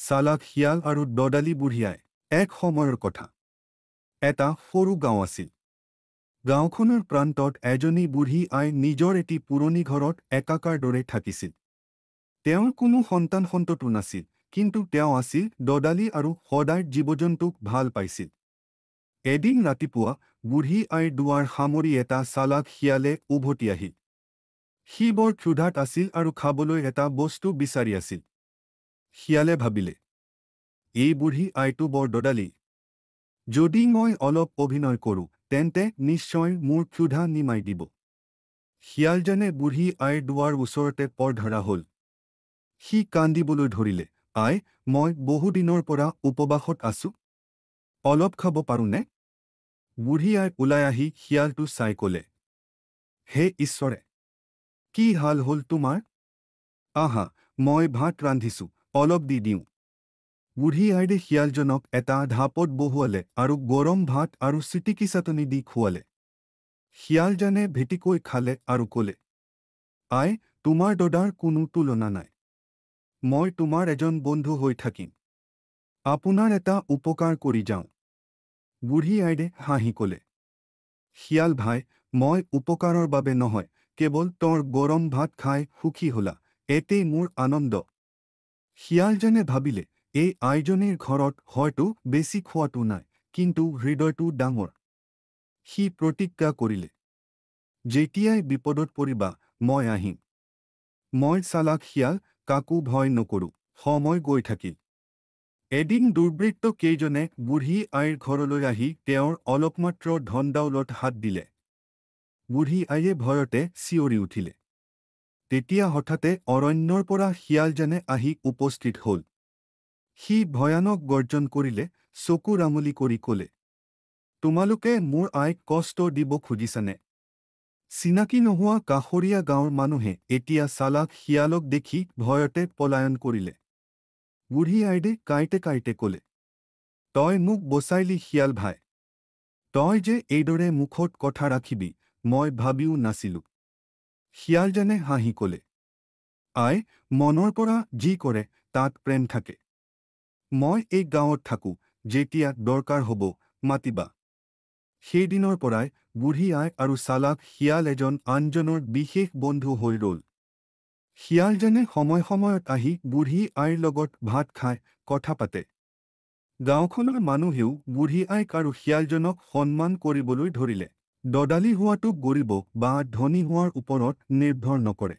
চালাক শিয়াল আৰু দদালি বুঢ়ী আই। এক সময়ৰ কথা। এটা সৰু গাঁও আছিল। গাঁওখনৰ প্ৰান্তত এজনী বুঢ়ী আই নিজৰ এটি পুৰণি ঘৰত একাকাৰ দৰে থাকিছিল। তেওঁৰ কোনো সন্তান-সন্ততি নাছিল, কিন্তু তেওঁ আছিল দদালি আৰু সদায় জীৱ-জন্তুক ভাল পাইছিল। এদিন ৰাতিপুৱা বুঢ়ী আইৰ দুৱাৰ সামৰি এটা চালাক শিয়ালে উভতি আহিল। সি বৰ ক্ষুধাত আছিল আৰু খাবলৈ এটা বস্তু বিচাৰি আছিল। শিয়ালে ভাবিলে, এই বুঢ়ী আইটো বৰ দদালি। যদি মই অলপ অভিনয় কৰোঁ, তেন্তে নিশ্চয় মোৰ ক্ষুধা নিমাই দিব। শিয়ালজনে বুঢ়ী আইৰ দুৱাৰ ওচৰতে পৰধৰা হ'ল। সি কান্দিবলৈ ধৰিলে, আই, মই বহুদিনৰ পৰা উপবাসত আছো। অলপ খাব পাৰোঁনে? বুঢ়ী আই ওলাই আহি শিয়ালটো চাই ক'লে, হে ঈশ্বৰে, কি হাল হ'ল তোমাৰ? আহা, মই ভাত ৰান্ধিছো, অলপ দি দিওঁ। বুঢ়ী আইৰে শিয়ালজনক এটা ঢাপত বহুৱালে আৰু গৰম ভাত আৰু চিটিকি চাটনি দি খুৱালে। শিয়ালজনে ভেটিকৈ খালে আৰু ক'লে, আই, তোমাৰ দদাৰ কোনো তুলনা নাই। মই তোমাৰ এজন বন্ধু হৈ থাকিম। আপোনাৰ এটা উপকাৰ কৰি যাওঁ। বুঢ়ী আইৰে হাঁহি ক'লে, শিয়াল ভাই, মই উপকাৰৰ বাবে নহয়, কেৱল তোৰ গৰম ভাত খাই সুখী হ'লা, এতেই মোৰ আনন্দ। শিয়ালজনে ভাবিলে, এই আইজনীৰ ঘৰত হয়তো বেছি খোৱাটো নাই, কিন্তু হৃদয়টো ডাঙৰ। সি প্ৰতিজ্ঞা কৰিলে, যেতিয়াই বিপদত পৰিবা, মই আহিম। মই চালাক শিয়াল, কাকো ভয় নকৰোঁ। সময় গৈ থাকিল। এদিন দুৰ্বৃত্ত কেইজনে বুঢ়ী আইৰ ঘৰলৈ আহি তেওঁৰ অলপমাত্ৰ ধন-দৌলত হাত দিলে। বুঢ়ী আইয়ে ভয়তে চিঞৰি উঠিলে। তেতিয়া হঠাতে অৰণ্যৰ পৰা শিয়ালজনে আহি উপস্থিত হ'ল। সি ভয়ানক গৰ্জন কৰিলে, চকু ৰামলি কৰি ক'লে, তোমালোকে মোৰ আইক কষ্ট দিব খুজিছানে? চিনাকি নোহোৱা কাষৰীয়া গাঁৱৰ মানুহে এতিয়া চালাক শিয়ালক দেখি ভয়তে পলায়ন কৰিলে। বুঢ়ী আইৰে কাঁইতে কাঁইতে ক'লে, তই মোক বচাইলি শিয়াল ভাই। তই যে এইদৰে মুখত কথা ৰাখিবি, মই ভাবিও নাছিলো। শিয়ালজনে হাঁহি ক'লে, আই, মনৰ পৰা যি কৰে তাত প্ৰেম থাকে। মই এই গাঁৱত থাকোঁ, যেতিয়া দৰকাৰ হ'ব মাতিবা। সেইদিনৰ পৰাই বুঢ়ী আই আৰু চালাক শিয়াল এজন আনজনৰ বিশেষ বন্ধু হৈ ৰ'ল। শিয়ালজনে সময় সময়ত আহি বুঢ়ী আইৰ লগত ভাত খাই কথা পাতে। গাঁওখনৰ মানুহেও বুঢ়ী আইক আৰু শিয়ালজনক সন্মান কৰিবলৈ ধৰিলে। দদালি হোৱাটো গৰিব বা ধনী হোৱাৰ ওপৰত নিৰ্ভৰ নকৰে।